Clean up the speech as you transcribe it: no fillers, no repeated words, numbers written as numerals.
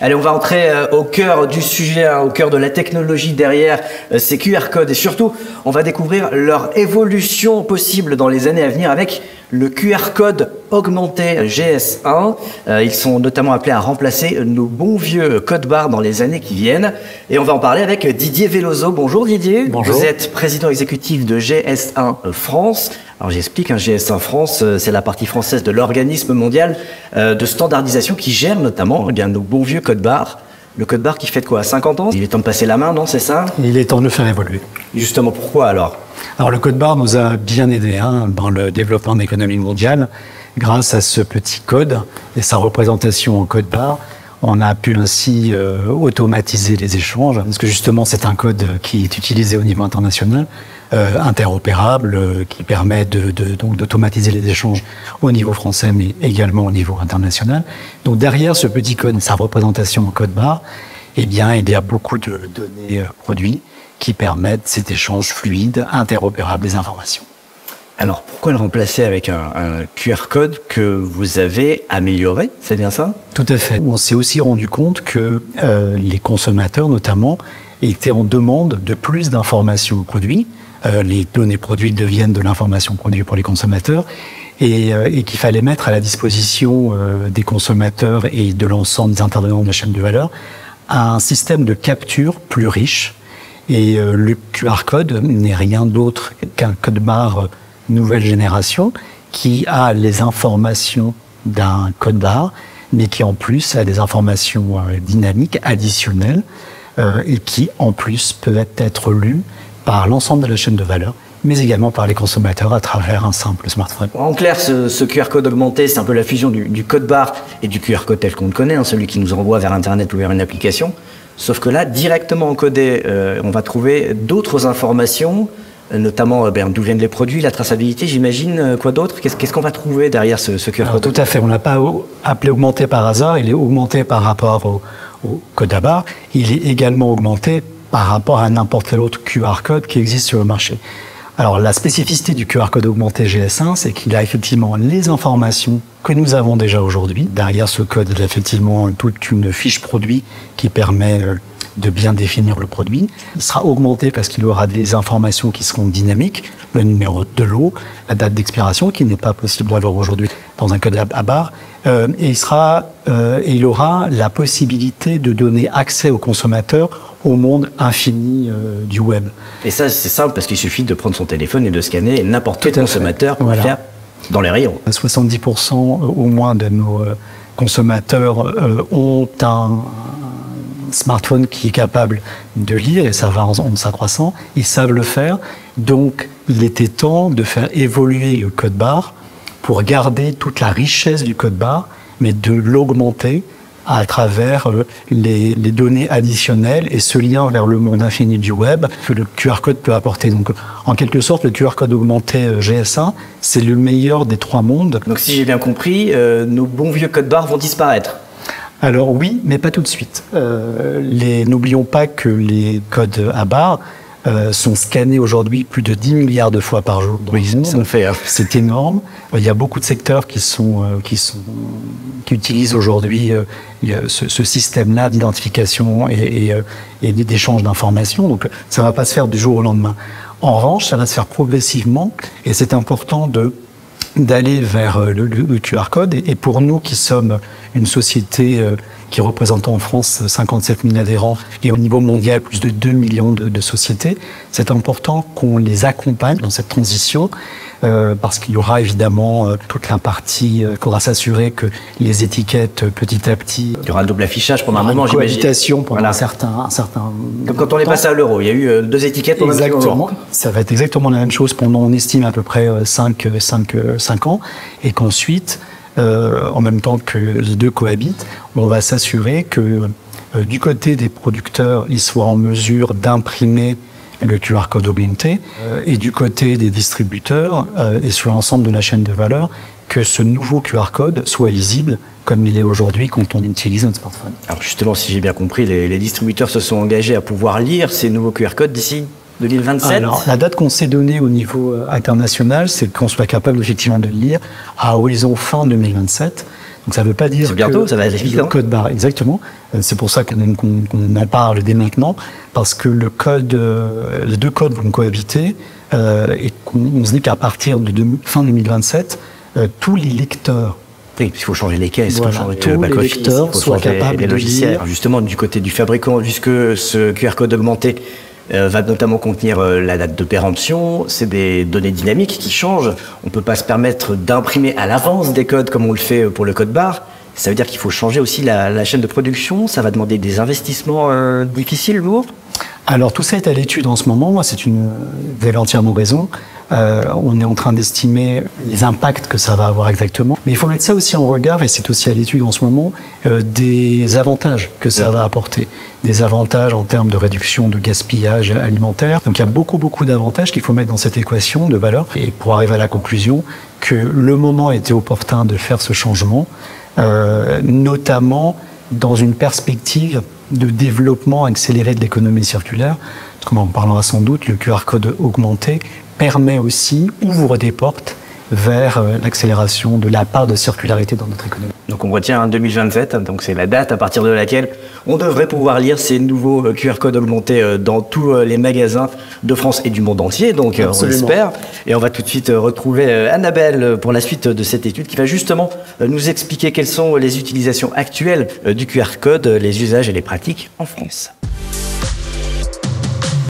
Allez, on va entrer au cœur du sujet, au cœur de la technologie derrière ces QR codes et surtout, on va découvrir leur évolution possible dans les années à venir avec le QR code augmenté GS1. Ils sont notamment appelés à remplacer nos bons vieux codes barres dans les années qui viennent. Et on va en parler avec Didier Veloso. Bonjour Didier. Bonjour. Vous êtes président exécutif de GS1 France. Alors j'explique, GS1 France, c'est la partie française de l'organisme mondial de standardisation qui gère notamment nos bons vieux codes barres. Le code barre qui fait de quoi, 50 ans? Il est temps de passer la main, non, c'est ça? Il est temps de le faire évoluer. Justement, pourquoi alors? Alors le code barre nous a bien aidé dans le développement de l'économie mondiale. Grâce à ce petit code et sa représentation en code barre, on a pu ainsi automatiser les échanges, parce que justement c'est un code qui est utilisé au niveau international, interopérable, qui permet donc d'automatiser les échanges au niveau français, mais également au niveau international. Donc derrière ce petit code, sa représentation en code barre, il y a beaucoup de données produits qui permettent cet échange fluide, interopérable des informations. Alors, pourquoi le remplacer avec un QR code que vous avez amélioré? C'est bien ça? Tout à fait. On s'est aussi rendu compte que les consommateurs, notamment, étaient en demande de plus d'informations produits. Les données produits deviennent de l'information produit pour les consommateurs et qu'il fallait mettre à la disposition des consommateurs et de l'ensemble des intervenants de la chaîne de valeur un système de capture plus riche. Et le QR code n'est rien d'autre qu'un code barre nouvelle génération qui a les informations d'un code barre, mais qui en plus a des informations dynamiques, additionnelles, et qui en plus peuvent être lues par l'ensemble de la chaîne de valeur, mais également par les consommateurs à travers un simple smartphone. En clair, ce QR code augmenté, c'est un peu la fusion du code barre et du QR code tel qu'on le connaît, celui qui nous envoie vers Internet ou vers une application. Sauf que là, directement encodé, on va trouver d'autres informations, notamment d'où viennent les produits, la traçabilité, j'imagine. Quoi d'autre? Qu'est-ce qu'on va trouver derrière ce QR code? Tout à fait, on ne l'a pas appelé augmenté par hasard, il est augmenté par rapport au code à barre, il est également augmenté par rapport à n'importe quel autre QR code qui existe sur le marché. Alors la spécificité du QR code augmenté GS1, c'est qu'il a effectivement les informations que nous avons déjà aujourd'hui. Derrière ce code, il y a effectivement toute une fiche produit qui permet de bien définir le produit. Il sera augmenté parce qu'il aura des informations qui seront dynamiques, le numéro de lot, la date d'expiration, qui n'est pas possible d'avoir aujourd'hui dans un code à barre, et il aura la possibilité de donner accès aux consommateurs au monde infini du web. Et ça, c'est simple parce qu'il suffit de prendre son téléphone et de scanner n'importe quel consommateur pour le faire dans les rayons. 70% au moins de nos consommateurs ont un smartphone qui est capable de lire, et ça va en s'accroissant, ils savent le faire. Donc, il était temps de faire évoluer le code barre pour garder toute la richesse du code barre, mais de l'augmenter à travers les données additionnelles et ce lien vers le monde infini du web que le QR code peut apporter. Donc, en quelque sorte, le QR code augmenté GS1, c'est le meilleur des trois mondes. Donc, si j'ai bien compris, nos bons vieux codes barres vont disparaître. Alors oui, mais pas tout de suite. N'oublions pas que les codes à barre sont scannés aujourd'hui plus de 10 milliards de fois par jour. C'est énorme. Il y a beaucoup de secteurs qui utilisent aujourd'hui ce système-là d'identification et d'échange d'informations. Donc ça ne va pas se faire du jour au lendemain. En revanche, ça va se faire progressivement et c'est important d'aller vers le QR code. Et pour nous qui sommes une société qui représente en France 57 000 adhérents et au niveau mondial plus de 2 millions de sociétés, c'est important qu'on les accompagne dans cette transition parce qu'il y aura évidemment toute la partie qu'il faudra s'assurer que les étiquettes petit à petit... Il y aura un double affichage pendant un moment, j'imagine. Cohabitation pendant un certain Comme quand on est passé à l'euro, il y a eu 2 étiquettes pendant un moment. Ça va être exactement la même chose pendant, on estime, à peu près 5 ans, et qu'ensuite, en même temps que les deux cohabitent, on va s'assurer que du côté des producteurs, ils soient en mesure d'imprimer le QR code augmenté, et du côté des distributeurs et sur l'ensemble de la chaîne de valeur, que ce nouveau QR code soit lisible comme il est aujourd'hui quand on utilise notre smartphone. Alors justement, si j'ai bien compris, les distributeurs se sont engagés à pouvoir lire ces nouveaux QR codes d'ici 2027. Alors, la date qu'on s'est donnée au niveau international, c'est qu'on soit capable effectivement de le lire à horizon fin 2027. Donc ça ne veut pas dire bientôt, que ça va aller vite, le code barre, exactement. C'est pour ça qu'on en parle dès maintenant, parce que les deux codes vont cohabiter et on se dit qu'à partir de fin 2027, tous les lecteurs. Oui, il faut changer les caisses, Voilà, il faut changer tous le les back-office, lecteurs il faut soient changer capables les de logiciels. lire. Alors justement, du côté du fabricant, puisque ce QR code augmenté va notamment contenir la date de péremption, c'est des données dynamiques qui changent. On ne peut pas se permettre d'imprimer à l'avance des codes comme on le fait pour le code barre. Ça veut dire qu'il faut changer aussi la chaîne de production. Ça va demander des investissements difficiles, lourds. Alors tout ça est à l'étude en ce moment. Vous avez entièrement raison. On est en train d'estimer les impacts que ça va avoir exactement. Mais il faut mettre ça aussi en regard, et c'est aussi à l'étude en ce moment, des avantages que ça va apporter. Des avantages en termes de réduction de gaspillage alimentaire. Donc il y a beaucoup d'avantages qu'il faut mettre dans cette équation de valeur. Et pour arriver à la conclusion que le moment était opportun de faire ce changement, notamment dans une perspective de développement accéléré de l'économie circulaire. Comme on en parlera sans doute, le QR code augmenté permet aussi, ouvre des portes vers l'accélération de la part de circularité dans notre économie. Donc on retient 2027, donc c'est la date à partir de laquelle on devrait pouvoir lire ces nouveaux QR codes augmentés dans tous les magasins de France et du monde entier, donc on l'espère. Et on va tout de suite retrouver Annabelle pour la suite de cette étude qui va justement nous expliquer quelles sont les utilisations actuelles du QR code, les usages et les pratiques en France.